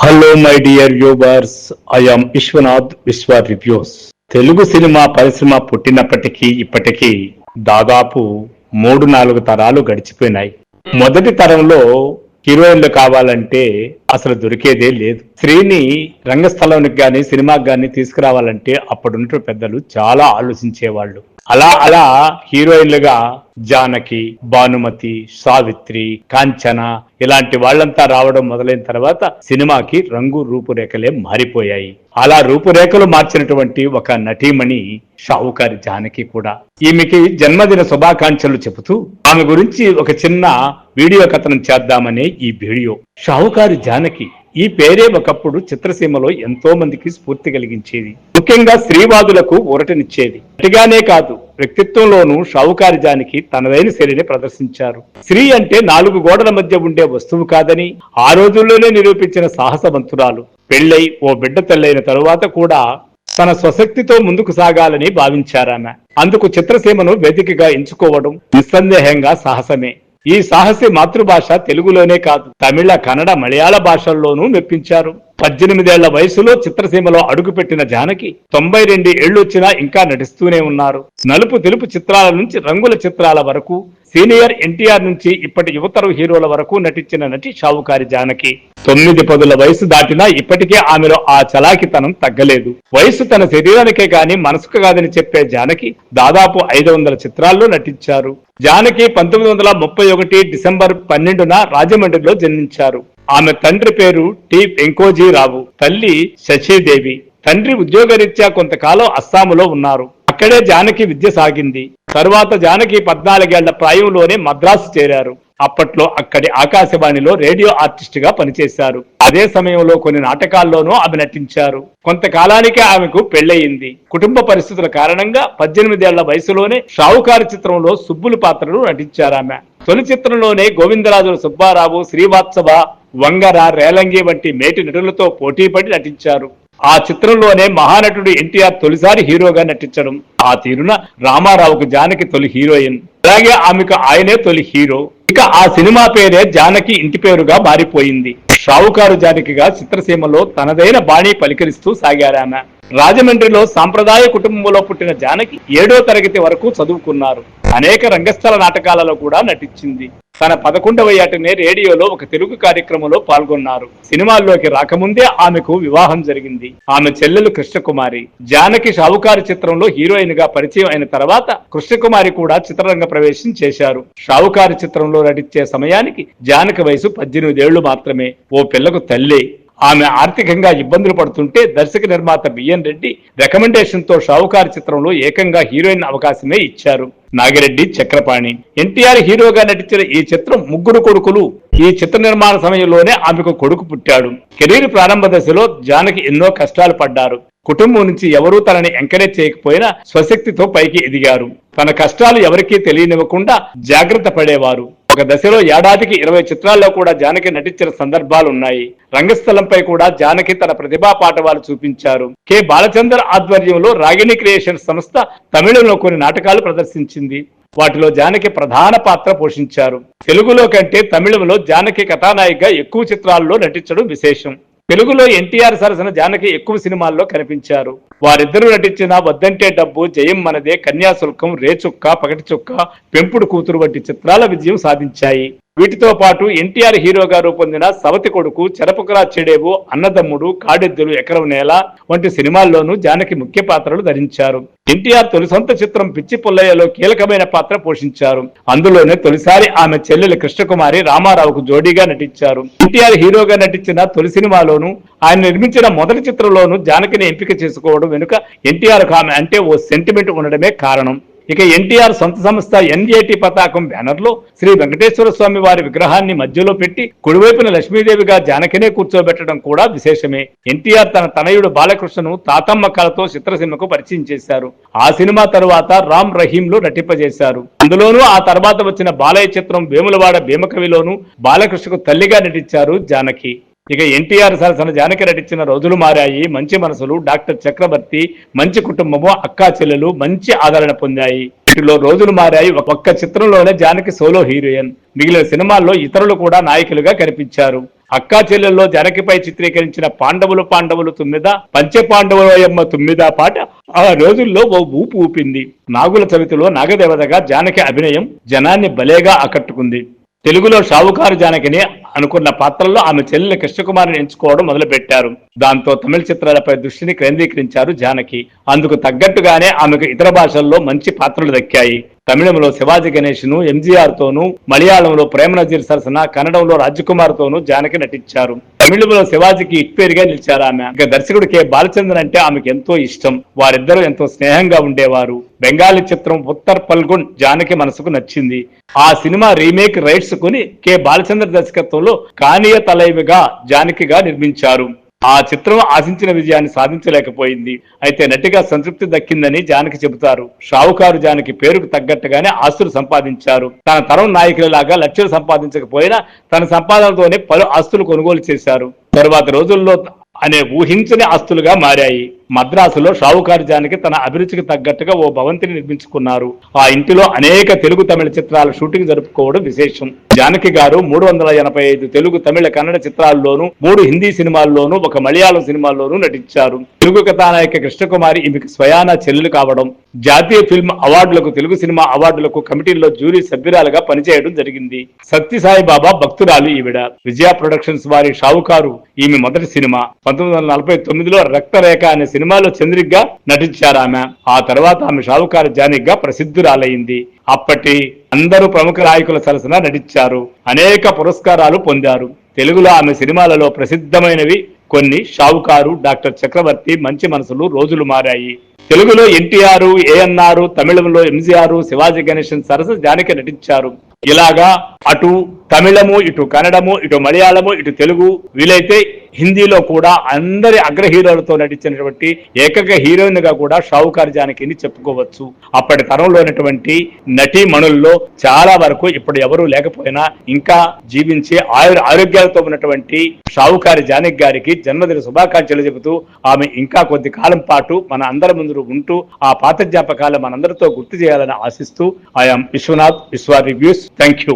Hello my dear viewers, I am Vishwanath Vishwa reviews. Telugu cinema పరిశ్రమ పుట్టినప్పటికీ ఇప్పటికీ దాదాపు 3-4 తరాలు గడిచిపోయినాయి. మొదటి తరంలో హీరోయిన్లు కావాలంటే అసలు దొరికేదే లేదు. స్త్రీని రంగస్థలానికి గాని సినిమాకి గాని తీసుకురావాలంటే అప్పుడున్న పెద్దలు చాలా ఆలోచించేవాళ్ళు. అలా హీరోయిన్లుగా జానకి, భానుమతి, సావిత్రి, కాంచన ఇలాంటి వాళ్ళంతా రావడం మొదలైన తర్వాత సినిమాకి రంగు రూపురేఖలే మారిపోయాయి. అలా రూపురేఖలు మార్చినటువంటి ఒక నటీమణి షావుకారి జానకి కూడా. ఈమెకి జన్మదిన శుభాకాంక్షలు చెబుతూ ఆమె గురించి ఒక చిన్న వీడియో కథనం చేద్దామనే ఈ వీడియో. షావుకారి జానకి ఈ పేరే ఒకప్పుడు చిత్రసీమలో ఎంతో మందికి స్ఫూర్తి కలిగించేది. ముఖ్యంగా స్త్రీవాదులకు ఊరటనిచ్చేది. అటుగానే కాదు, వ్యక్తిత్వంలోనూ షావుకారి జానకి తనదైన శైలిని ప్రదర్శించారు. స్త్రీ అంటే 4 గోడల మధ్య ఉండే వస్తువు కాదని ఆ రోజుల్లోనే నిరూపించిన సాహసవంతురాలు. పెళ్లై ఓ బిడ్డ తల్లైన తరువాత కూడా తన స్వశక్తితో ముందుకు సాగాలని భావించారామె. అందుకు చిత్రసీమను వేదికగా ఎంచుకోవడం నిస్సందేహంగా సాహసమే. ఈ సాహసి మాతృభాష తెలుగులోనే కాదు, తమిళ, కన్నడ, మలయాళ భాషల్లోనూ మెప్పించారు. 18 ఏళ్ల వయసులో చిత్రసీమలో అడుగుపెట్టిన జానకి 92 ఏళ్లొచ్చినా ఇంకా నటిస్తూనే ఉన్నారు. నలుపు తెలుపు చిత్రాల నుంచి రంగుల చిత్రాల వరకు, సీనియర్ ఎన్టీఆర్ నుంచి ఇప్పటి యువతరం హీరోల వరకు నటించిన నటి షావుకారి జానకి. 9 పదుల వయసు దాటినా ఇప్పటికే ఆమెలో ఆ చలాకితనం తగ్గలేదు. వయసు తన శరీరానికే గాని మనసుకు కాదని చెప్పే జానకి దాదాపు 500 చిత్రాల్లో నటించారు. జానకి 1931 డిసెంబర్ 12న రాజమండ్రిలో జన్మించారు. ఆమె తండ్రి పేరు టి వెంకోజీరావు, తల్లి శశిదేవి. తండ్రి ఉద్యోగరీత్యా కొంతకాలం అస్సాములో ఉన్నారు. అక్కడే జానకి విద్య సాగింది. తరువాత జానకి 14 ఏళ్ల ప్రాయంలోనే మద్రాసు చేరారు. అప్పట్లో అక్కడి ఆకాశవాణిలో రేడియో ఆర్టిస్ట్ గా పనిచేశారు. అదే సమయంలో కొన్ని నాటకాల్లోనూ ఆమె నటించారు. కొంతకాలానికే ఆమెకు పెళ్లయింది. కుటుంబ పరిస్థితుల కారణంగా 18 ఏళ్ల వయసులోనే షావుకారి చిత్రంలో సుబ్బులు పాత్రలు నటించారామె. తొలి చిత్రంలోనే గోవిందరాజుల సుబ్బారావు, శ్రీవాత్సవ, వంగర, రేలంగి వంటి మేటి నటులతో పోటీపడి నటించారు. ఆ చిత్రంలోనే మహానటుడు ఎన్టీఆర్ తొలిసారి హీరోగా నటించడం. ఆ తీరున రామారావుకు జానకి తొలి హీరోయిన్, అలాగే ఆమెకు ఆయనే తొలి హీరో. ఇక ఆ సినిమా పేరే జానకి ఇంటి పేరుగా మారిపోయింది. షావుకారు జానకిగా చిత్రసీమలో తనదైన బాణీ పలికరిస్తూ సాగారామె. రాజమండ్రిలో సాంప్రదాయ కుటుంబంలో పుట్టిన జానకి 7వ తరగతి వరకు చదువుకున్నారు. అనేక రంగస్థల నాటకాలలో కూడా నటించింది. తన 11వ ఏటనే రేడియోలో ఒక తెలుగు కార్యక్రమంలో పాల్గొన్నారు. సినిమాల్లోకి రాకముందే ఆమెకు వివాహం జరిగింది. ఆమె చెల్లెలు కృష్ణకుమారి. జానకి షావుకారి చిత్రంలో హీరోయిన్ గా పరిచయం అయిన తర్వాత కృష్ణకుమారి కూడా చిత్రరంగ ప్రవేశం చేశారు. షావుకారి చిత్రంలో నటించే సమయానికి జానకి వయసు 18 ఏళ్లు మాత్రమే. ఓ పిల్లకు తల్లి. ఆమె ఆర్థికంగా ఇబ్బందులు పడుతుంటే దర్శక నిర్మాత బిఎన్ రెడ్డి రికమెండేషన్ తో షావుకారి చిత్రంలో ఏకంగా హీరోయిన్ అవకాశమే ఇచ్చారు. నాగిరెడ్డి చక్రపాణి. ఎన్టీఆర్ హీరోగా నటించిన ఈ చిత్రం 3 కొడుకులు. ఈ చిత్ర నిర్మాణ సమయంలోనే ఆమెకు కొడుకు పుట్టాడు. కెరీర్ ప్రారంభ దశలో జానకి ఎన్నో కష్టాలు పడ్డారు. కుటుంబం నుంచి ఎవరూ తనని ఎంకరేజ్ చేయకపోయినా స్వశక్తితో పైకి ఎదిగారు. తన కష్టాలు ఎవరికీ తెలియనివ్వకుండా జాగ్రత్త పడేవారు. ఒక దశలో ఏడాదికి 20 చిత్రాల్లో కూడా జానకి నటించిన సందర్భాలున్నాయి. రంగస్థలంపై కూడా జానకి తన ప్రతిభా పాఠవాలు చూపించారు. కె బాలచందర్ ఆధ్వర్యంలో రాగిణి క్రియేషన్స్ సంస్థ తమిళంలో కొన్ని నాటకాలు ప్రదర్శించింది. వాటిలో జానకి ప్రధాన పాత్ర పోషించారు. తెలుగులో కంటే తమిళంలో జానకి కథానాయికగా ఎక్కువ చిత్రాల్లో నటించడం విశేషం. తెలుగులో ఎన్టీఆర్ సరసన జానకి ఎక్కువ సినిమాల్లో కనిపించారు. వారిద్దరూ నటించిన వద్దంటే డబ్బు, జయం మనదే, కన్యాశుల్కం, రేచుక్క, పగటి చుక్క, పెంపుడు కూతురు వంటి చిత్రాల విజయం సాధించాయి. వీటితో పాటు ఎన్టీఆర్ హీరోగా రూపొందిన సవతి కొడుకు, చెరపుకరా చెడేవు, అన్నదమ్ముడు, కాడెద్దులు, ఎకరం నేల వంటి సినిమాల్లోనూ జానకి ముఖ్య పాత్రలు ధరించారు. ఎన్టీఆర్ తొలి సొంత చిత్రం పిచ్చి పుల్లయ్యలో కీలకమైన పాత్ర పోషించారు. అందులోనే తొలిసారి ఆమె చెల్లెలు కృష్ణకుమారి రామారావుకు జోడీగా నటించారు. ఎన్టీఆర్ హీరోగా నటించిన తొలి సినిమాలోనూ ఆయన నిర్మించిన మొదటి చిత్రంలోనూ జానకిని ఎంపిక చేసుకోవడం వెనుక ఎన్టీఆర్ ఆమె అంటే ఓ సెంటిమెంట్ ఉండడమే కారణం. ఇక ఎన్టీఆర్ సొంత సంస్థ ఎన్ఏటి పతాకం బ్యానర్ లో శ్రీ వెంకటేశ్వర స్వామి వారి విగ్రహాన్ని మధ్యలో పెట్టి కుడివైపున లక్ష్మీదేవిగా జానకినే కూర్చోబెట్టడం కూడా విశేషమే. ఎన్టీఆర్ తన తనయుడు బాలకృష్ణను తాతమ్మ కళతో చిత్రసీమకు పరిచయం చేశారు. ఆ సినిమా తరువాత రామ్ రహీం లో నటింపజేశారు. అందులోనూ ఆ తర్వాత వచ్చిన బాలయ్య చిత్రం వేములవాడ భీమకవిలోనూ బాలకృష్ణకు తల్లిగా నటించారు జానకి. ఇక ఎన్టీఆర్ సరసన జానకి నటించిన రోజులు మారాయి, మంచి మనసులు, డాక్టర్ చక్రవర్తి, మంచి కుటుంబము, అక్కా చెల్లెలు మంచి ఆదరణ పొందాయి. వీటిలో రోజులు మారాయి ఒక్క చిత్రంలోనే జానకి సోలో హీరోయిన్. మిగిలిన సినిమాల్లో ఇతరులు కూడా నాయకులుగా కనిపించారు. అక్కా చెల్లెల్లో జానకిపై చిత్రీకరించిన పాండవులు పాండవులు తుమ్మిద పంచపాండవులయమ్మ తుమ్మిద పాట ఆ రోజుల్లో ఓ ఊపు ఊపింది. నాగుల చవితిలో నాగదేవతగా జానకి అభినయం జనాన్ని భలేగా ఆకట్టుకుంది. తెలుగులో షావుకారు జానకిని అనుకున్న పాత్రల్లో ఆమె చెల్లెలు కృష్ణకుమారిని ఎంచుకోవడం మొదలుపెట్టారు. దాంతో తమిళ చిత్రాలపై దృష్టిని కేంద్రీకరించారు జానకి. అందుకు తగ్గట్టుగానే ఆమెకు ఇతర భాషల్లో మంచి పాత్రలు దక్కాయి. తమిళంలో శివాజీ గణేష్ ను ఎంజీఆర్ తోనూ, మలయాళంలో ప్రేమ నజీర్ సరసన, కన్నడంలో రాజ్కుమార్ తోనూ జానకి నటించారు. తమిళంలో శివాజీకి ఇట్పేరుగా నిలిచారు ఆమె. ఇక దర్శకుడు కె బాలచంద్రన్ అంటే ఆమెకు ఎంతో ఇష్టం. వారిద్దరూ ఎంతో స్నేహంగా ఉండేవారు. బెంగాలీ చిత్రం ఉత్తర్ పల్గున్ జానకి మనసుకు నచ్చింది. ఆ సినిమా రీమేక్ రైట్స్ కొని కె బాలచంద్ర దర్శకత్వంలో కానీయ తలైవిగా జానకిగా నిర్మించారు. ఆ చిత్రం ఆశించిన విజయాన్ని సాధించలేకపోయింది. అయితే నటిగా సంతృప్తి దక్కిందని జానకి చెబుతారు. షావుకారు జానకి పేరుకు తగ్గట్టుగానే ఆస్తులు సంపాదించారు. తన తరం నాయకులలాగా లక్షలు సంపాదించకపోయినా తన సంపాదనతోనే పలు ఆస్తులు కొనుగోలు చేశారు. తరువాత రోజుల్లో అనే ఊహించని ఆస్తులుగా మారాయి. మద్రాసులో షావుకారు జానకి తన అభిరుచికి తగ్గట్టుగా ఓ భవంతిని నిర్మించుకున్నారు. ఆ ఇంటిలో అనేక తెలుగు తమిళ చిత్రాల షూటింగ్ జరుపుకోవడం విశేషం. జానకి గారు 385 తెలుగు తమిళ కన్నడ చిత్రాల్లోనూ, 3 హిందీ సినిమాల్లోనూ, 1 మలయాళం సినిమాల్లోనూ నటించారు. తెలుగు కథానాయక కృష్ణకుమారి ఈమెకు స్వయానా చెల్లెలు కావడం, జాతీయ ఫిల్మ్ అవార్డులకు, తెలుగు సినిమా అవార్డులకు కమిటీల్లో జ్యూరీ సభ్యురాలుగా పనిచేయడం జరిగింది. సత్యసాయి బాబా భక్తురాలు ఈవిడ. విజయ ప్రొడక్షన్స్ వారి షావుకారు ఈమె మొదటి సినిమా. 1949లో రక్తరేఖ అనే సినిమాలో చంద్రికగా నటించారు ఆమె. ఆ తర్వాత ఆమె షావుకారు జానకిగా ప్రసిద్ధురాలైంది. అప్పటి అందరూ ప్రముఖ నాయకుల సరసన నటించారు. అనేక పురస్కారాలు పొందారు. తెలుగులో ఆమె సినిమాలలో ప్రసిద్ధమైనవి కొన్ని: షావుకారు, డాక్టర్ చక్రవర్తి, మంచి మనసులు, రోజులు మారాయి. తెలుగులో ఎన్టీఆర్, ఏఎన్ఆర్, తమిళంలో ఎంజీఆర్, శివాజీ గణేశన్ సరసన జానకి నటించారు. ఇలాగా అటు తమిళము, ఇటు కన్నడము, ఇటు మలయాళము, ఇటు తెలుగు, వీలైతే హిందీలో కూడా అందరి అగ్ర హీరోలతో నటించినటువంటి ఏకైక హీరోయిన్ గా కూడా షావుకారు జానకిని చెప్పుకోవచ్చు. అప్పటి తరంలో ఉన్నటువంటి నటీమణుల్లో చాలా వరకు ఇప్పుడు ఎవరూ లేకపోయినా ఇంకా జీవించి ఆరోగ్యాలతో ఉన్నటువంటి షావుకారు జానకి గారికి జన్మదిన శుభాకాంక్షలు చెబుతూ ఆమె ఇంకా కొద్ది కాలం పాటు మన అందరి ముందు ఉంటూ ఆ పాత జ్ఞాపకాలు మనందరితో గుర్తు చేయాలని ఆశిస్తూ I am Vishwanath, Vishwa reviews. Thank you.